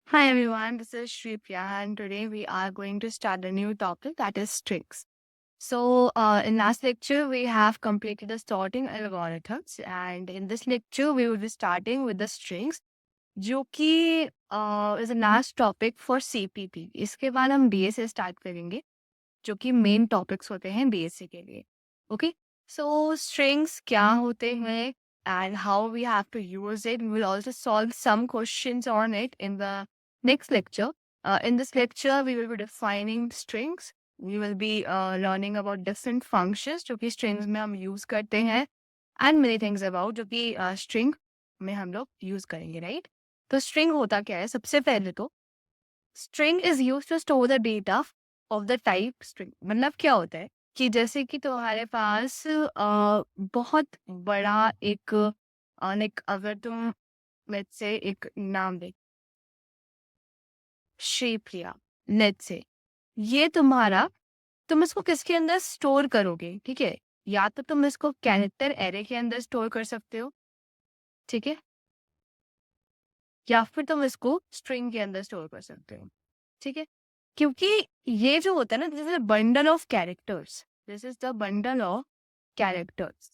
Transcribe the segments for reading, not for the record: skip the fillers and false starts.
Hi everyone, this is Shripriya, and today we are going to start a new topic that is strings. In last lecture, we have completed the sorting algorithms, and in this lecture, we will be starting with the strings, जो कि is the last topic for CPP. इसके बाद हम BA से start करेंगे, जो कि main topics होते हैं BSc के लिए. Okay, so strings क्या होते हैं and how we have to use it. We will also solve some questions on it in the next lecture. In this lecture, we will be defining strings. We will be learning about different functions जो कि strings में हम use करते हैं and many things about जो कि string में हम लोग use करेंगे, right? तो string होता क्या है? सबसे पहले तो string is used to store the data of the type string. मतलब क्या होता है कि जैसे कि तुम्हारे पास बहुत बड़ा एक लाइक अगर तुम लेट्स से एक नाम दे शेप लिया लेट्स से ये तुम्हारा तुम इसको किसके अंदर स्टोर करोगे, ठीक है? या तो तुम इसको कैरेक्टर एरे के अंदर स्टोर कर सकते हो, ठीक है, या फिर तुम इसको स्ट्रिंग के अंदर स्टोर कर सकते हो, ठीक है? क्योंकि ये जो होता है ना, this is a bundle of characters, this is the bundle of characters.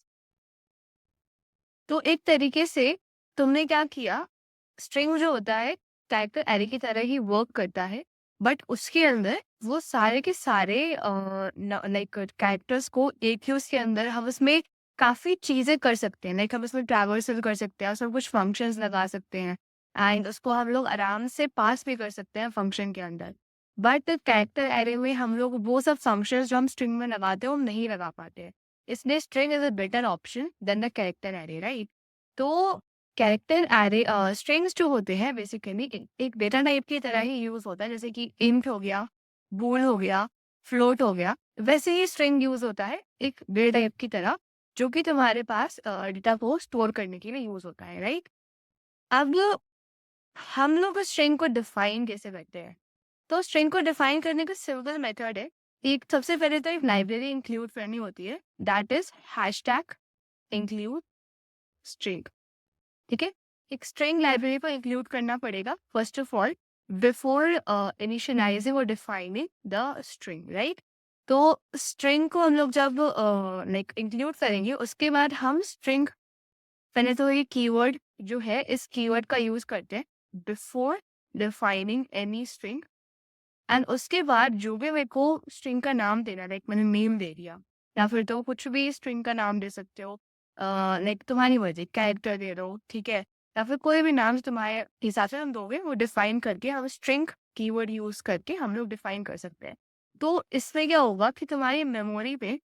तो एक तरीके से तुमने क्या किया, स्ट्रिंग जो होता है कैरेक्टर एरे की तरह ही वर्क करता है, बट उसके अंदर वो सारे के सारे लाइक कैरेक्टर्स को एक ही उसके अंदर हम उसमें काफी चीजें कर सकते हैं. लाइक हम उसमें ट्रैवर्सल कर सकते हैं, सब कुछ फंक्शंस लगा सकते हैं एंड उसको हम लोग आराम से पास भी कर सकते हैं फंक्शन के अंदर. बट कैरेक्टर एरे में हम लोग वो सब फंक्शंस जो हम स्ट्रिंग में लगाते हैं वो नहीं लगा पाते हैं. इसलिए string is a better option than the character array, right? तो कैरेक्टर एरे स्ट्रिंग्स जो होते हैं बेसिकली एक डेटा टाइप की तरह ही यूज होता है, जैसे कि इंट हो गया, बूल हो गया, फ्लोट हो गया. वैसे ही स्ट्रिंग यूज होता है एक डेटा टाइप की तरह, जो कि तुम्हारे पास डेटा को स्टोर करने के लिए यूज होता है, राइट? अब हम लोग उस स्ट्रिंग को डिफाइन कैसे करते हैं? तो स्ट्रिंग को डिफाइन करने का सिंपल मेथड है. एक सबसे पहले तो एक लाइब्रेरी इंक्लूड करनी होती है, that is hashtag include string, ठीक है? एक स्ट्रिंग लाइब्रेरी को इंक्लूड करना पड़ेगा first of all before initialising और डिफाइनिंग द स्ट्रिंग, राइट? तो स्ट्रिंग को हम लोग जब लाइक इंक्लूड करेंगे, उसके बाद हम स्ट्रिंग पहले तो ये कीवर्ड जो है इस कीवर्ड का यूज करते हैं before defining any string. And उसके बाद जो भी मेरे को स्ट्रिंग का नाम देना, लाइक मैंने नेम दे दिया, या फिर तो कुछ भी स्ट्रिंग का नाम दे सकते हो, लाइक तुम्हारी मर्जी, कैरेक्टर दे दो, ठीक है, या फिर कोई भी नाम जो तुम्हारे हिसाब से हम दोगे वो डिफाइन करके हम स्ट्रिंग कीवर्ड यूज करके हम लोग डिफाइन कर सकते हैं. तो इसमें क्या होगा कि तुम्हारी मेमोरी पे,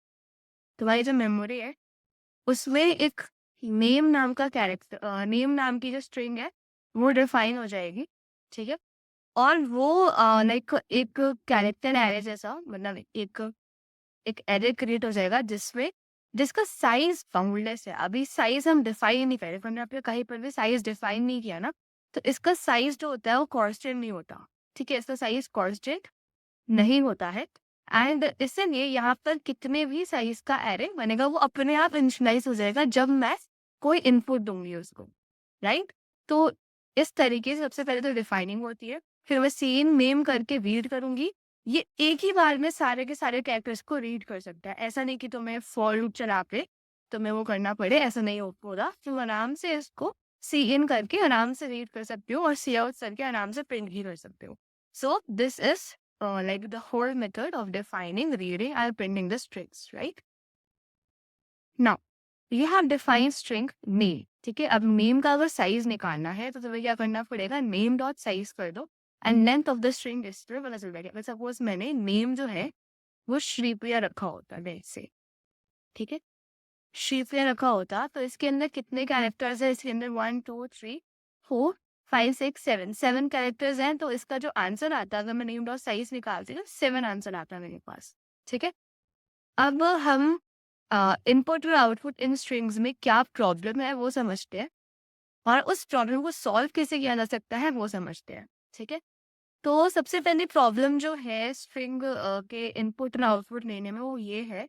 तुम्हारी जो मेमोरी है उसमें एक नेम नाम का कैरेक्टर, नेम नाम की जो स्ट्रिंग है वो डिफाइन हो जाएगी, ठीक है? और वो लाइक एक कैरेक्टर एरे जैसा, मतलब एक एरे क्रिएट हो जाएगा जिसमें जिसका साइज बाउंडलेस है. अभी साइज हम डिफाइन नहीं कर रहे, हमने आपने कहीं पर भी साइज डिफाइन नहीं किया ना, तो इसका साइज जो होता है वो कांस्टेंट नहीं होता, ठीक है? इसका साइज कांस्टेंट नहीं होता है. एंड इसलिए यहाँ पर कितने भी साइज का एरे बनेगा वो अपने आप इनिशियलाइज हो जाएगा जब मैं कोई इनपुट दूंगी उसको, राइट? तो इस तरीके से सबसे पहले तो डिफाइनिंग होती है, फिर मैं सीन नेम करके रीड करूंगी. ये एक ही बार में सारे के सारे कैरेक्टर्स को रीड कर सकता है. ऐसा नहीं कि तुम्हें फॉर लूप चला के तुम्हें वो करना पड़े, ऐसा नहीं हो पूरा. तुम आराम से इसको सी इन करके आराम से रीड कर सकते हो और सी आउट करके आराम से प्रिंट भी कर सकते हो. So this is like the whole method of defining, reading, and printing the strings, right? Now, you have defined string name, ठीक है? अब नेम का अगर साइज निकालना है तो तुम्हें क्या करना पड़ेगा, नेम डॉट साइज कर दो and length of the string इस तरह पता चल जाएगा. सपोज मैंने नेम जो है वो श्रीप्रिया रखा होता है वैसे, ठीक है? श्रीप्रिया रखा होता तो इसके अंदर कितने कैरेक्टर्स है? इसके अंदर 1 2 3 4 5 6 7 7 कैरेक्टर्स हैं. तो इसका जो आंसर आता है अगर मैं नेम डॉट साइज निकालती हूँ 7 आंसर आता है मेरे पास, ठीक है? अब हम इनपुट और आउटपुट इन स्ट्रिंग्स में क्या प्रॉब्लम है वो समझते हैं, और उस प्रॉब्लम को सॉल्व कैसे किया जा सकता है वो समझते हैं, ठीक है? तो सबसे पहली प्रॉब्लम जो है स्ट्रिंग के इनपुट और आउटपुट लेने में वो ये है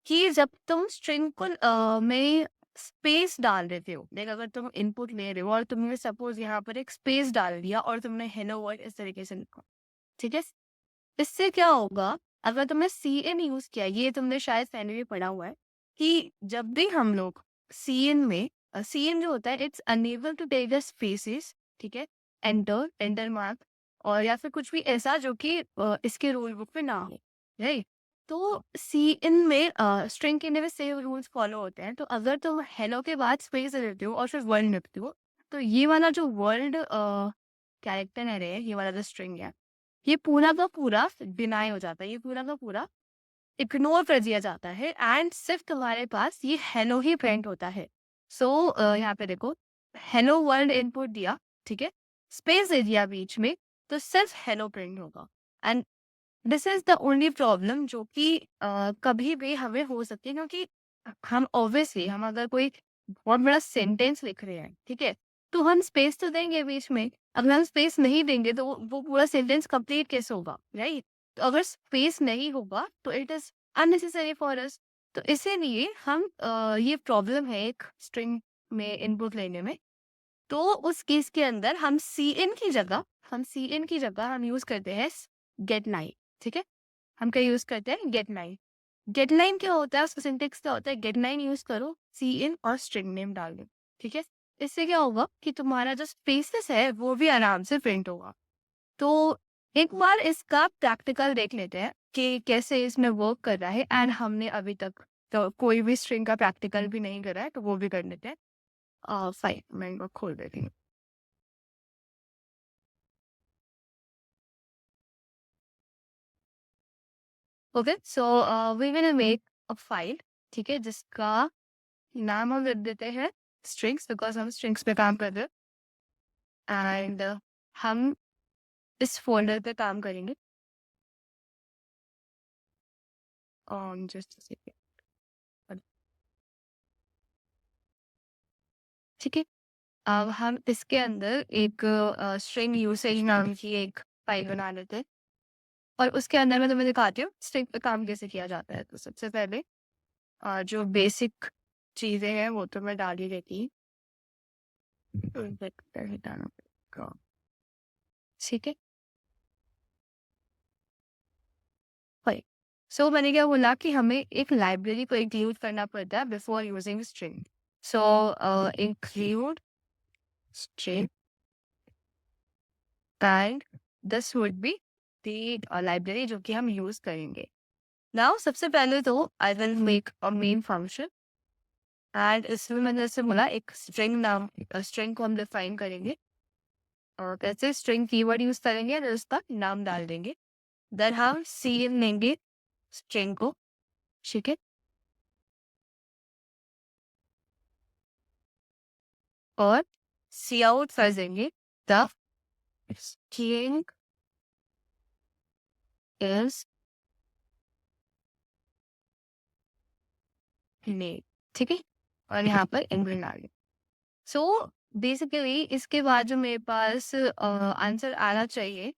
कि जब तुम स्ट्रिंग को में स्पेस डाल देते हो, लाइक अगर तुम इनपुट ले रहे हो और तुमने सपोज यहाँ पर एक स्पेस डाल दिया और तुमने हेलो वर्ल्ड इस तरीके से लिखा, ठीक है, इससे क्या होगा, अगर तुमने सी एन यूज किया, ये तुमने शायद पहले भी पढ़ा हुआ है कि जब भी हम लोग सी एन में, सी एन जो होता है it's enable to take the spaces, ठीक है, एंटर एंटर मार्क, और या फिर कुछ भी ऐसा जो कि इसके रूल बुक में ना हो, राइट। तो सी इन में स्ट्रिंग के में सेम रूल्स फॉलो होते हैं, तो अगर तुम हेलो के बाद स्पेस देते हो और फिर वर्ल्ड लिखते हो, तो ये वाला जो वर्ल्ड कैरेक्टर है, ये वाला जो स्ट्रिंग है, ये पूरा का पूरा डिनाई हो जाता है, ये पूरा का पूरा इग्नोर कर दिया जाता है, एंड सिर्फ तुम्हारे पास ये हेलो ही प्रिंट होता है। सो यहाँ पे देखो, हेलो वर्ल्ड इनपुट दिया, ठीक है, स्पेस दे दिया बीच में, तो सिर्फ हेलो प्रिंट होगा। And this is the only problem जो कि कभी भी हमें हो सकती है, क्योंकि हम ऑब्वियसली हम अगर कोई बहुत बड़ा सेंटेंस लिख रहे हैं, ठीक है, तो हम स्पेस तो देंगे बीच में। अगर हम स्पेस नहीं देंगे तो वो पूरा सेंटेंस कंप्लीट कैसे होगा, राइट। तो अगर स्पेस नहीं होगा तो it is unnecessary for us. तो इसीलिए हम ये प्रॉब्लम है एक स्ट्रिंग में इनपुट लेने में। तो उस केस के अंदर हम सी इन की जगह, हम यूज करते हैं गेट लाइन, ठीक है, हम क्या यूज करते हैं, गेट लाइन। गेट लाइन क्या होता है, उसका सिंटेक्स क्या होता है, गेट लाइन यूज करो, सी इन और स्ट्रिंग नेम डाल दो, ठीक है। इससे क्या होगा कि तुम्हारा जो स्पेसेस है वो भी आराम से प्रिंट होगा। तो एक बार इसका प्रैक्टिकल देख लेते हैं कि कैसे इसमें वर्क कर रहा है, एंड हमने अभी तक तो कोई भी स्ट्रिंग का प्रैक्टिकल भी नहीं करा है, तो वो भी कर लेते हैं। फाइन, मैं इनको खोल देती हूँ। Okay, so we will make a file, ठीक है, जिसका नाम हम लिख देते हैं स्ट्रिंग्स, बिकॉज हम स्ट्रिंग्स पे काम कर रहे हैं, एंड हम इस फोल्डर पे काम करेंगे। जस्ट ठीक है, अब हम इसके अंदर एक स्ट्रिंग यूसेज नाम की एक फाइल बना लेते हैं, और उसके अंदर मैं तुम्हें दिखाती हूँ स्ट्रिंग पे काम कैसे किया जाता है। तो सबसे पहले जो बेसिक चीजें हैं वो तो मैं डाल ही देती हूँ, ठीक है। सो मैंने क्या बोला कि हमें एक लाइब्रेरी को इंक्लूड करना पड़ता है before using string. So include string and this would be the library जो कि हम यूज करेंगे। नाउ सबसे पहले तो I will make a main function, and इसमें मैंने जैसे बोला एक स्ट्रिंग नाम, स्ट्रिंग को हम डिफाइन करेंगे, और कैसे स्ट्रिंग कीवर्ड यूज करेंगे और उसका नाम डाल देंगे। देन हम सी इन लेंगे स्ट्रिंग को, ठीक है, और सी आउट कर देंगे द स्ट्रिंग इज नेम, ठीक है, और यहाँ पर एंग्री डाल दें। सो बेसिकली इसके बाद जो मेरे पास आंसर आना चाहिए,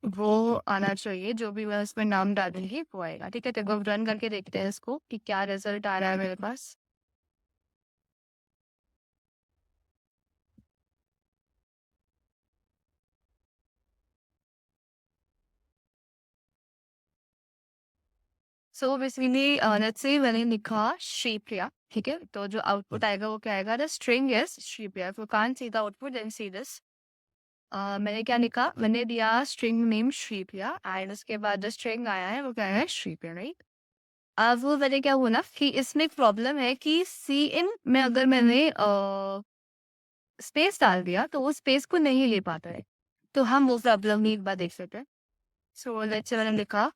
वो आना चाहिए, जो भी मैं उसमें नाम डालूंगी वो आएगा, ठीक है। तो रन करके देखते हैं इसको कि क्या रिजल्ट आ रहा है मेरे पास। सो बेसिकली लेट्स से मैंने लिखा श्रीप्रिया, ठीक है, तो जो आउटपुट आएगा वो क्या आएगा, the string is Shripriya. If you can't see the output then see this. मैंने क्या लिखा, मैंने दिया स्ट्रिंग नेम श्रीप्रिया, एंड उसके बाद जो स्ट्रिंग आया है वो क्या है, श्रीप्रिया, राइट। अब वो मैंने क्या बोला कि इसमें एक प्रॉब्लम है कि सी इन में अगर मैंने स्पेस डाल दिया तो वो स्पेस को नहीं ले पाता है। तो हम वो प्रॉब्लम भी एक बार देख सकते हैं। सो लेट्स से मैंने लिखा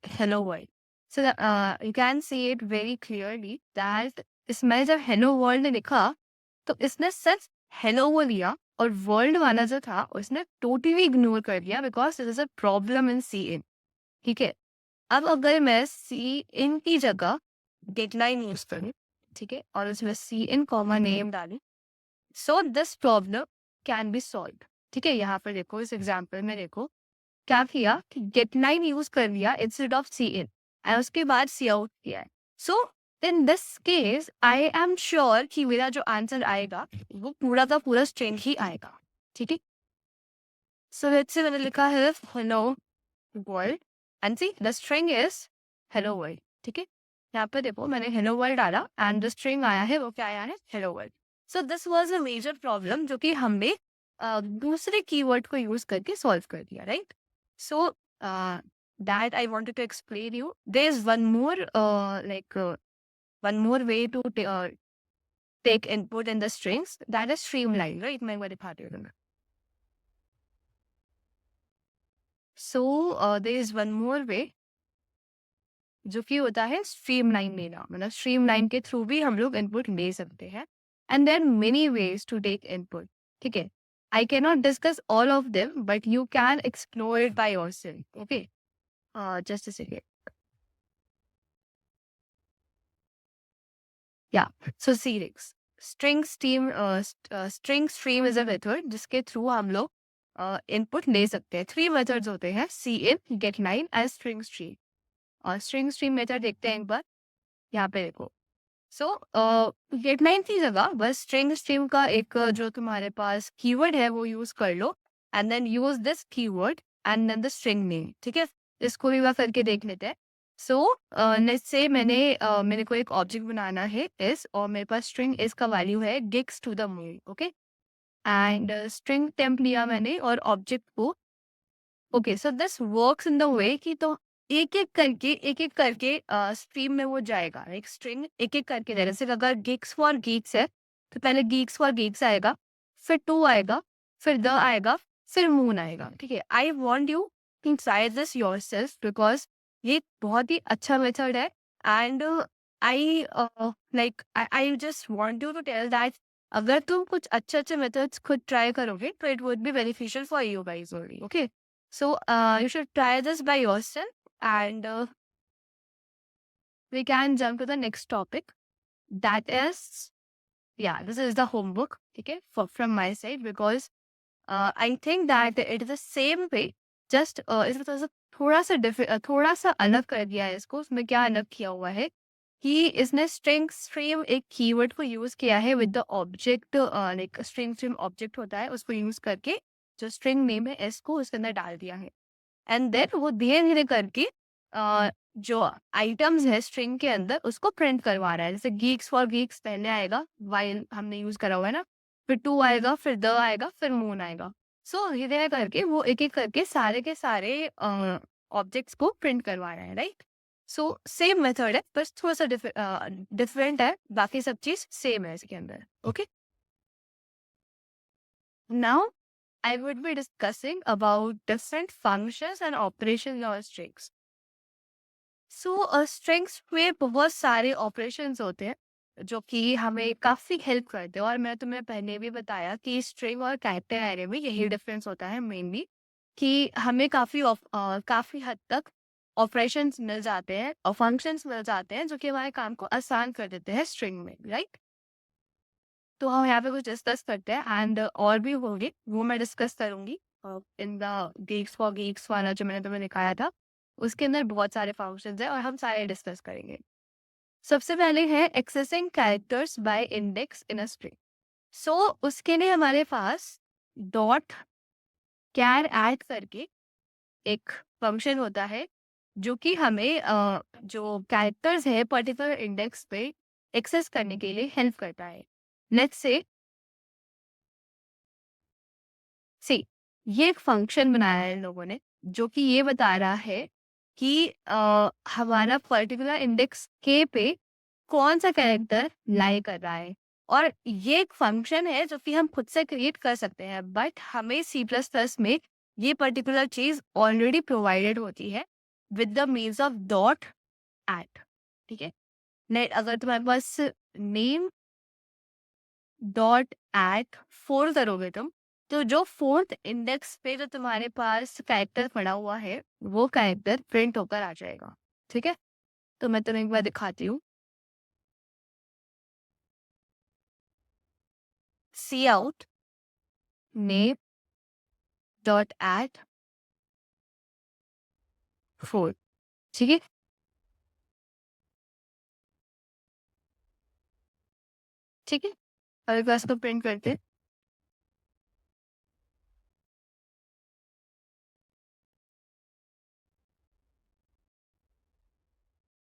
hello world. So you can see it very clearly that इसमें जब हेलो वर्ल्ड लिखा तो इसने सिर्फ हेलो वो लिया, और वर्ल्ड वाला जो था उसने टोटली इग्नोर कर दिया, because this is a problem in cin, ठीक है। अब अगर मैं सी इन की जगह डेडलाइन यूज करूँ, ठीक है, और उसमें सी इन कॉमा नेम डालूं, so this problem can be solve, ठीक है। यहाँ पर देखो, इस एग्जाम्पल में देखो, क्या किया कि गेट लाइन यूज कर लिया instead of cin, and उसके बाद सी आउट किया है. So in this case I am sure कि मेरा जो आंसर आएगा वो पूरा का पूरा स्ट्रिंग ही आएगा. ठीक है. सो लेट्स से मैंने लिखा है hello world, and see the string is hello world. ठीक है. यहाँ पे देखो मैंने हेलो वर्ल्ड डाला एंड द स्ट्रिंग आया है, वो क्या आया है? Hello world. So this was a major problem जो कि हमने दूसरे कीवर्ड को यूज करके सॉल्व कर दिया, right? So that I wanted to explain you. There is one more one more way to take input in the strings, that is streamline, right? मैं एक बार दिखाती हूँ तुम्हें. So there is one more way जो कि होता है streamline लेना. मतलब स्ट्रीमलाइन के थ्रू भी हम लोग इनपुट ले सकते हैं. And there many ways to take input. ठीक है. I can not discuss all of them but you can explore it by yourself. Okay. Just a second. या सो सीरिक्स string stream is a method जिसके through हम लोग input ले सकते हैं. 3 मेथड्स होते हैं: cin, getline and string stream. और स्ट्रिंग स्ट्रीम मेथड देखते हैं एक बार. यहाँ पे देखो. सो गेट लाइन की जगह बस स्ट्रिंग स्ट्रीम का एक जो तुम्हारे पास कीवर्ड है वो यूज कर लो, and then use this keyword and then the string name. ठीक है. इसको भी बार करके देख लेते हैं. सो लेट्स से मेरे को एक ऑब्जेक्ट बनाना है इस, और मेरे पास स्ट्रिंग इस का वैल्यू है gigs to the moon. Okay. And string temp लिया मैंने और ऑब्जेक्ट को. Okay. So this works in the way कि तो एक एक करके स्ट्रीम में वो जाएगा. एक स्ट्रिंग एक एक करके जाएगा. जैसे अगर गिग्स फॉर गीक्स है तो पहले गीक्स फॉर गीक्स आएगा, फिर टू आएगा, फिर द आएगा, फिर मून आएगा. ठीक है. I want you to try this yourself because ये बहुत ही अच्छा मेथड है. And I I just want you to tell that अगर तुम कुछ अच्छे अच्छे मेथड्स खुद ट्राई करोगे तो it would be beneficial for you guys only. Okay. So you should try this by yourself, and we can jump to the next topic. That is, yeah, this is the homework, okay, from my side because I think that it is the same way. Just इसमें थोड़ा सा अलग कर दिया है इसको. उसमें क्या अलग किया हुआ है कि इसने स्ट्रिंग स्ट्रीम एक कीवर्ड को यूज किया है with the object. Like string stream object होता है, उसको यूज करके जो स्ट्रिंग नेम है एस को उसके अंदर डाल दिया है. एंड देन वो धीरे धीरे करके जो आइटम्स है स्ट्रिंग के अंदर उसको प्रिंट करवा रहा है. जैसे गीक्स फॉर गीक्स पहले आएगा, वाइल हमने यूज करा हुआ है ना, फिर टू आएगा, फिर द आएगा, फिर मून आएगा. सो धीरे धीरे करके वो एक एक करके सारे के सारे ऑब्जेक्ट्स को प्रिंट करवा रहा है, राइट? सो सेम मेथड है, बस थोड़ा सा डिफरेंट है, बाकी सब चीज सेम है इसके अंदर. Okay. Now I would be discussing about different functions and operations of strings. So, strings में बहुत सारे operations होते हैं जो कि हमें काफ़ी हेल्प करते हैं. और मैं तुम्हें पहले भी बताया कि स्ट्रिंग और कैरेक्टर एरे में यही डिफरेंस होता है मेनली, कि हमें काफ़ी हद तक ऑपरेशंस मिल जाते हैं और फंक्शंस मिल जाते हैं जो कि हमारे काम को आसान कर देते हैं स्ट्रिंग में, राइट? तो हम यहाँ पे कुछ डिस्कस करते हैं एंड और भी होंगे, वो मैं डिस्कस करूंगी in the Geeks for Geeks वाला जो मैंने तुम्हें दिखाया था. उसके अंदर बहुत सारे फंक्शंस हैं और हम सारे डिस्कस करेंगे. सबसे पहले है accessing characters by index in a string. So उसके लिए हमारे पास डॉट कैर ऐड करके एक फंक्शन होता है जो कि हमें जो कैरेक्टर्स है पर्टिकुलर इंडेक्स पे एक्सेस करने के लिए हेल्प करता है. लेट्स से सी ये एक फंक्शन बनाया है इन लोगों ने जो कि ये बता रहा है कि हमारा पर्टिकुलर इंडेक्स के पे कौन सा कैरेक्टर लाई कर रहा है. और ये एक फंक्शन है जो कि हम खुद से क्रिएट कर सकते हैं, बट हमें सी प्लस प्लस में ये पर्टिकुलर चीज ऑलरेडी प्रोवाइडेड होती है with the means of dot at. ठीक है. अगर तुम्हारे पास नेम डॉट एट फोर करोगे तुम, तो जो फोर्थ इंडेक्स पे जो तुम्हारे पास कैरेक्टर पड़ा हुआ है वो कैरेक्टर प्रिंट होकर आ जाएगा. ठीक है. तो मैं तुम्हें एक बार दिखाती हूँ. सी आउट नेम डॉट एट 4, ठीक है? ठीक है? अगले क्लास को प्रिंट करते हैं।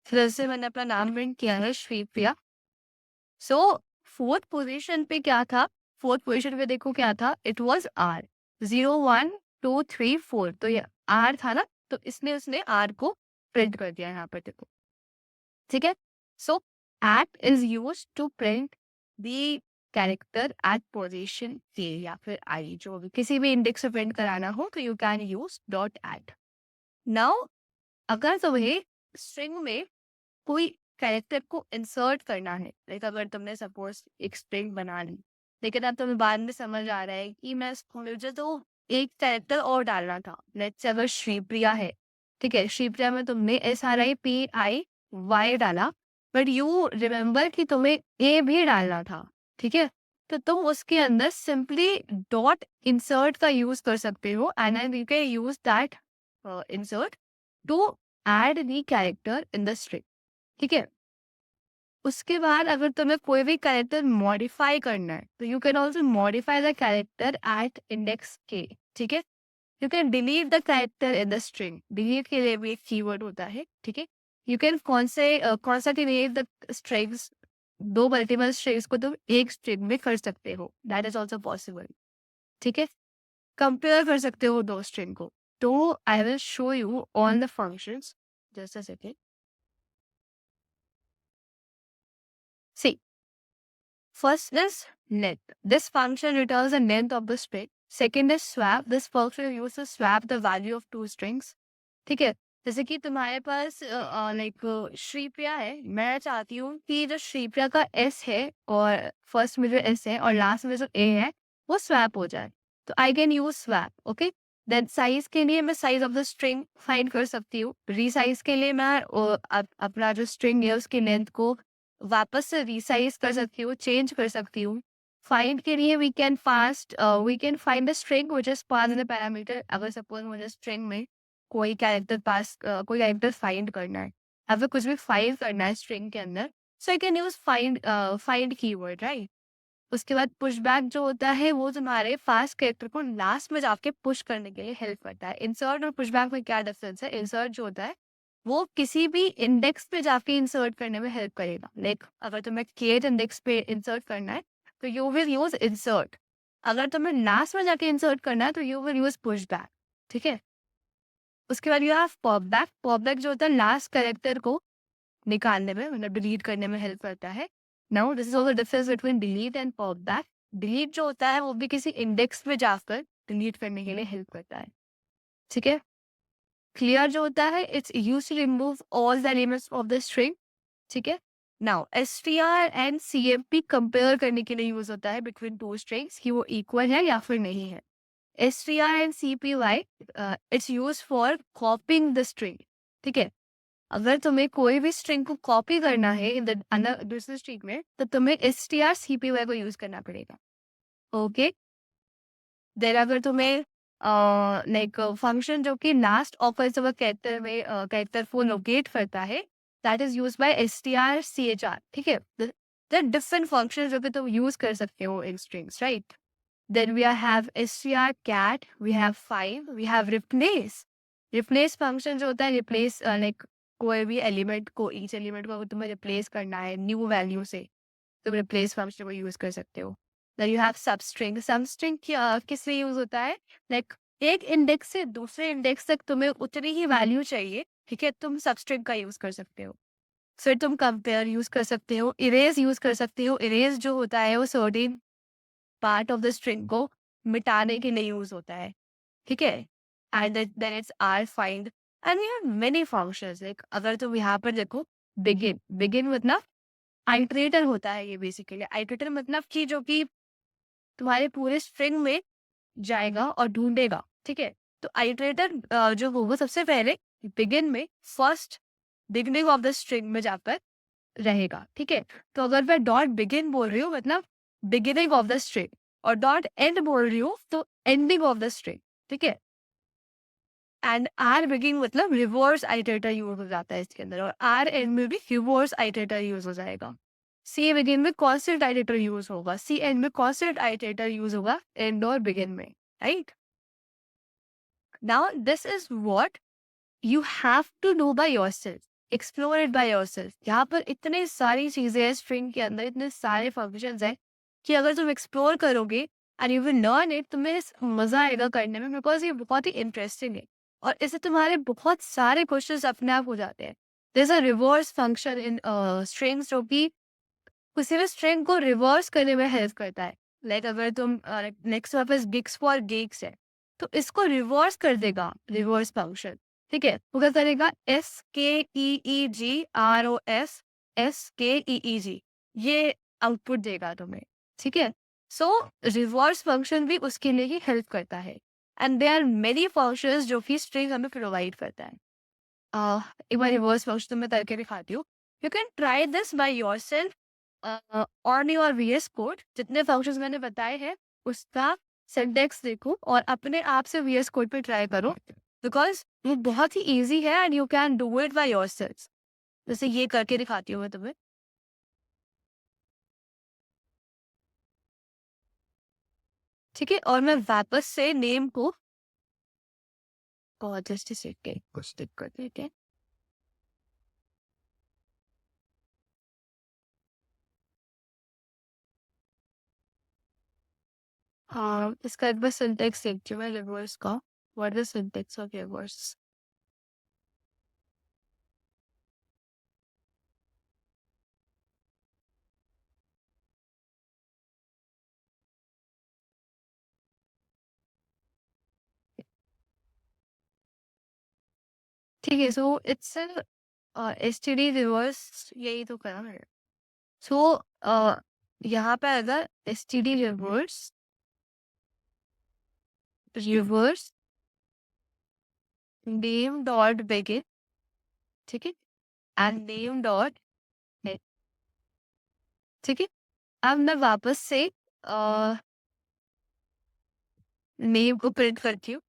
फिर से मैंने अपना नाम प्रिंट किया है श्रीप्रिया। सो 4th पोज़ीशन पे क्या था? 4th पोज़ीशन पे देखो क्या था? It was are. 0, 1, 2, 3, 4 तो ये आर था ना? तो इसने उसने आर को प्रिंट कर दिया यहाँ पर देखो। ठीक है? So at is used to print the character at position K या फिर आई जो भी किसी भी इंडेक्स से प्रिंट कराना हो तो you can use dot at. Now अगर तुम्हें स्ट्रिंग में कोई कैरेक्टर को इंसर्ट करना है, लाइक अगर तुमने सपोज एक स्ट्रिंग बना ली, लेकिन अब तुम्हें बाद में समझ आ रहा है कि मुझे तो एक कैरेक्टर और डालना था। लेट्स से अगर श्रीप्रिया है, ठीक है, श्रीप्रिया में तुमने SRIPIY डाला, बट यू रिमेम्बर कि तुम्हें ए भी डालना था, ठीक है, तो तुम उसके अंदर सिंपली डॉट इंसर्ट का यूज कर सकते हो and then you can use that insert to add the character in the string. ठीक है, उसके बाद अगर तुम्हें कोई भी कैरेक्टर मॉडिफाई करना है तो you can also modify the character eight index के। ठीक है, you can delete the character in the string. Delete के लिए भी एक कीवर्ड होता है। ठीक है, यू कैन कॉन्सेटिनेट द स्ट्रिंग्स, दो मल्टीपल स्ट्रिंग्स को तुम एक स्ट्रिंग में कर सकते हो, दैट इज ऑल्सो पॉसिबल। ठीक है, कंपेयर कर सकते हो दो स्ट्रिंग को। तो I will show you all the functions, just a second. See, first is length. This function returns the length of the string. Second is swap. This function uses swap the value of two strings. ठीक है, जैसे कि तुम्हारे पास like Sripriya है, मैं चाहती हूँ कि जो श्रीप्रिया का एस है और फर्स्ट में जो एस है और लास्ट में जो ए है वो स्वैप हो जाए, तो I can use swap. Okay, then size के लिए मैं size of the string find कर सकती हूँ। रीसाइज के लिए मैं अपना जो स्ट्रिंग है उसकी लेंथ को वापस से रीसाइज कर सकती हूँ, चेंज कर सकती हूँ। फाइंड के लिए we can find the string which is pass in the parameter. अगर सपोज मुझे स्ट्रिंग में कोई कैरेक्टर फाइंड करना है या फिर कुछ भी फाइंड करना है स्ट्रिंग के अंदर, so I can use find keyword, right. उसके बाद पुशबैक जो होता है वो तुम्हारे फास्ट कैरेक्टर को लास्ट में जाके पुश करने के लिए हेल्प करता है। इंसर्ट और पुशबैक में क्या डिफरेंस है? इंसर्ट जो होता है वो किसी भी इंडेक्स पे जाके इंसर्ट करने में हेल्प करेगा। लाइक अगर तुम्हें केथ इंडेक्स पे इंसर्ट करना है तो यू विल यूज इंसर्ट। अगर तुम्हें लास्ट में जाके इंसर्ट करना है तो यू विल यूज पुशबैक। ठीक है, उसके बाद यू हैव पॉपबैक। पॉपबैक जो होता है लास्ट कैरेक्टर को निकालने में, मतलब डिलीट करने में हेल्प करता है। Now this is also difference between delete and pop back. Delete जो होता है वो भी किसी इंडेक्स में जाकर डिलीट करने के लिए हेल्प करता है। ठीक है, क्लियर जो होता है it's use to remove all the elements of the string. ठीक है, now STR and CMP compare करने के लिए यूज होता है बिटवीन टू स्ट्रिंग्स कि वो इक्वल है या फिर नहीं है। STR and CPY it's use for copying the string. ठीक है, अगर तुम्हें कोई भी स्ट्रिंग को कॉपी करना है इन द दूसरे स्ट्रिंग में तो तुम्हें STR CPY को यूज करना पड़ेगा। ओके, देन अगर तुम्हें लाइक फंक्शन जो कि लास्ट ऑफर कैरेक्टर में कैरेक्टर को लोकेट करता है, that is use by STR CHR। ठीक है, डिफरेंट फंक्शन जो कि तुम यूज कर सकते हो in strings, right. Then we have str cat, we have find, we have replace. Replace function जो होता है replace like कोई भी एलिमेंट को, each एलिमेंट को अगर तुम्हें रिप्लेस करना है न्यू वैल्यू से, तुम रिप्लेस फंक्शन को यूज कर सकते हो। Then you have substring. Substring किस लिए यूज होता है? लाइक एक इंडेक्स से दूसरे इंडेक्स तक तुम्हें उतनी ही वैल्यू चाहिए, ठीक है, तुम सबस्ट्रिंग का यूज कर सकते हो। फिर तुम कंपेयर यूज कर सकते हो, इरेज यूज कर सकते हो। इरेज जो होता है वो certain part of the string को मिटाने के लिए यूज होता है। ठीक है, and then it's r find and we have many functions. Like अगर तुम यहाँ पर देखो, बिगिन, बिगिन मतलब आइटरेटर होता है। ये बेसिकली आइटरेटर मतलब कि जो कि तुम्हारे पूरे स्ट्रिंग में जाएगा और ढूंढेगा। ठीक है, तो आइटरेटर जो होगा सबसे पहले बिगिन में first beginning of the string में जाकर रहेगा। ठीक है, तो अगर मैं डॉट बिगिन बोल रही हूँ मतलब बिगिनिंग ऑफ द स्ट्रिंग, और डॉट एंड बोल रही हूँ तो एंडिंग ऑफ द स्ट्रिंग। ठीक है, एंड आर बिगिन मतलब रिवर्स आइटरेटर यूज हो जाता है इसके अंदर, और आर एंड में भी रिवर्स आइटरेटर यूज हो जाएगा। सी बिगिन में कॉन्स्टेंट आइटरेटर यूज होगा, सी एंड में कॉन्स्टेंट आइटरेटर यूज होगा एंड और बिगिन में, right. Now this is what you have to do by yourself, explore it by yourself. यहाँ पर इतने सारी चीजें हैं स्ट्रिंग के अंदर, इतने सारे फंक्शंस हैं कि अगर तुम एक्सप्लोर करोगे and you will learn it, तुम्हें मजा आएगा करने में, बिकॉज ये बहुत ही इंटरेस्टिंग है। और इससे तुम्हारे बहुत सारे क्वेश्चंस अपने आप हो जाते हैं। There is a reverse function in strings जो कि किसी भी स्ट्रिंग को रिवर्स करने में हेल्प करता है। लाइक अगर तुम नेक्स्ट वापस गिग्स फॉर गिग्स है, तो इसको रिवर्स कर देगा रिवर्स फंक्शन, ठीक है। वो क्या करेगा, SKEEGROS SKEEG, ये आउटपुट देगा तुम्हें, ठीक है। सो रिवर्स फंक्शन भी उसके लिए ही हेल्प करता है, and there are many functions जो कि स्ट्रिंग हमें प्रोवाइड करता है। एक बार रिवर्स फंक्शन मैं करके दिखाती हूँ। You can try this by yourself on your VS code. जितने फंक्शंस मैंने बताए हैं उसका सिंटैक्स देखो और अपने आप से VS कोड पे ट्राई करो, बिकॉज वो बहुत ही इजी है and you can do it by yourself. जैसे ये करके दिखाती हूँ मैं तुम्हें, ठीक है। और मैं वापस से नेम को जस्ट सेकेंड कुछ दिक्कत है क्या। हाँ, इसका एक बार सिंटैक्स देखती हूँ मैं रिवर्स का। What is syntax of reverse. ठीक है, सो इट्स STD रिवर्स, यही तो करा मैंने। सो यहाँ पे अगर STD reverse reverse name dot begin, ठीक है, एंड नेम डॉट नेम, ठीक है। अब मैं वापस से नेम को प्रिंट करती हूँ।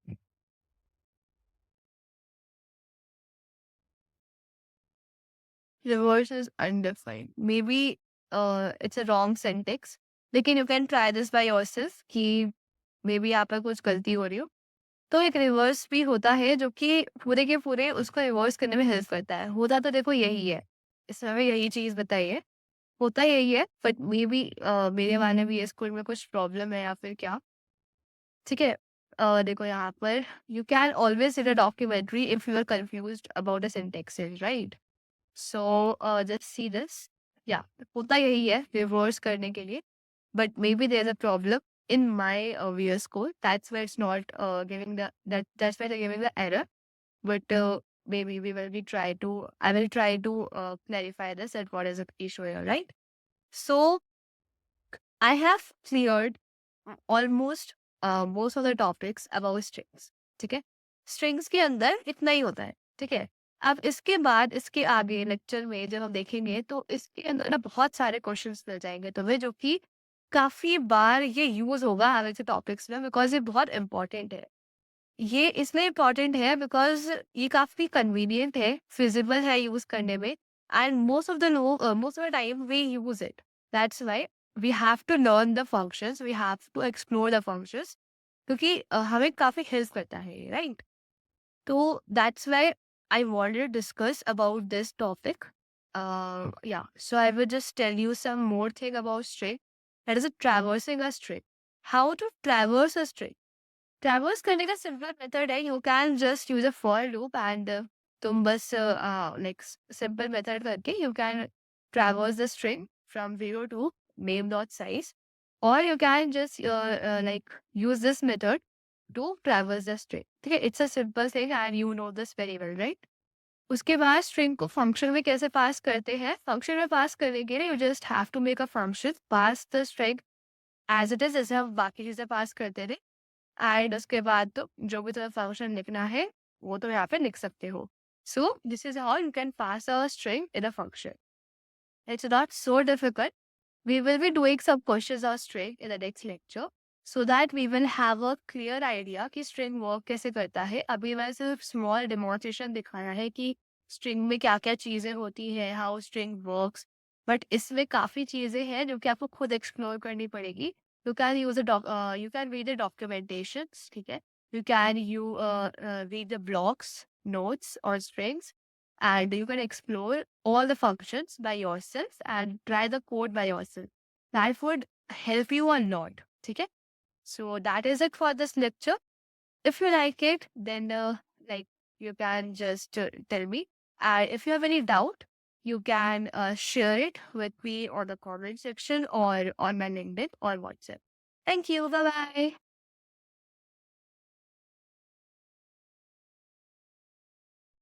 Reverse is undefined. Maybe it's a wrong syntax. लेकिन you can try this by yourself कि मे बी यहाँ पर कुछ गलती हो रही हो। तो एक रिवर्स भी होता है जो कि पूरे के पूरे उसको रिवर्स करने में हेल्प करता है। होता तो देखो यही है, इसमें हमें यही चीज बताई है, होता यही है, बट मे बी मेरे माने भी स्कूल में कुछ प्रॉब्लम है या फिर क्या, ठीक है। देखो यहाँ पर you can always read a documentary if you are confused about the syntaxes, right. So just see this, या होता यही है रिवर्स करने के लिए, but maybe there's a problem in my VS Code. That's why it's not giving that's why they're giving the error. But maybe we will be try to I will try to clarify this and what is the issue here, right? So I have cleared almost most of the topics about strings, ठीक है। strings के अंदर इतना ही होता है, ठीक है। अब इसके बाद इसके आगे लेक्चर में जब हम देखेंगे तो इसके अंदर ना बहुत सारे क्वेश्चंस मिल जाएंगे तुम्हें, जो कि काफी बार ये यूज होगा आगे के टॉपिक्स में, बिकॉज ये बहुत इंपॉर्टेंट है। ये इसलिए इम्पॉर्टेंट है बिकॉज ये काफी कन्वीनियंट है, फिजिबल है यूज करने में, and most of the time we use it. That's why we have to learn the functions, we have to explore the functions, क्योंकि हमें काफी हेल्प करता है, राइट। तो that's why I wanted to discuss about this topic. Yeah, so I will just tell you some more thing about string. That is a traversing a string. How to traverse a string? Traverse करने का simple method है, you can just use a for loop and तुम बस like simple method करके you can traverse the string from 0 to name dot size, or you can just like use this method to traverse the string, ठीक है। It's a simple thing and you know this very well, right. उसके बाद string को function में कैसे पास करते हैं, function में पास करने के लिए you just have to make a function pass the string as it is, जैसे हम बाकी चीजें पास करते थे। एंड उसके बाद तो जो भी तुम्हें फंक्शन लिखना है वो तो यहाँ पे लिख सकते हो। So this is how you can pass a string in a function. It's not so difficult. We will be doing some questions on string in the next lecture. so that we will have a clear idea कि string work कैसे करता है. अभी मैं सिर्फ small demonstration दिखाया है कि string में क्या-क्या चीज़ें होती हैं, how string works. बट इसमें काफ़ी चीज़ें हैं जो कि आपको खुद explore करनी पड़ेगी. You can read the documentations, ठीक है? You can read the blocks, notes or strings, and you can explore all the functions by yourself and try the code by yourself. That would help you a lot, ठीक है? So that is it for this lecture. If you like it, then like you can just tell me. And if you have any doubt, you can share it with me on the comment section or on my LinkedIn or WhatsApp. Thank you. Bye bye.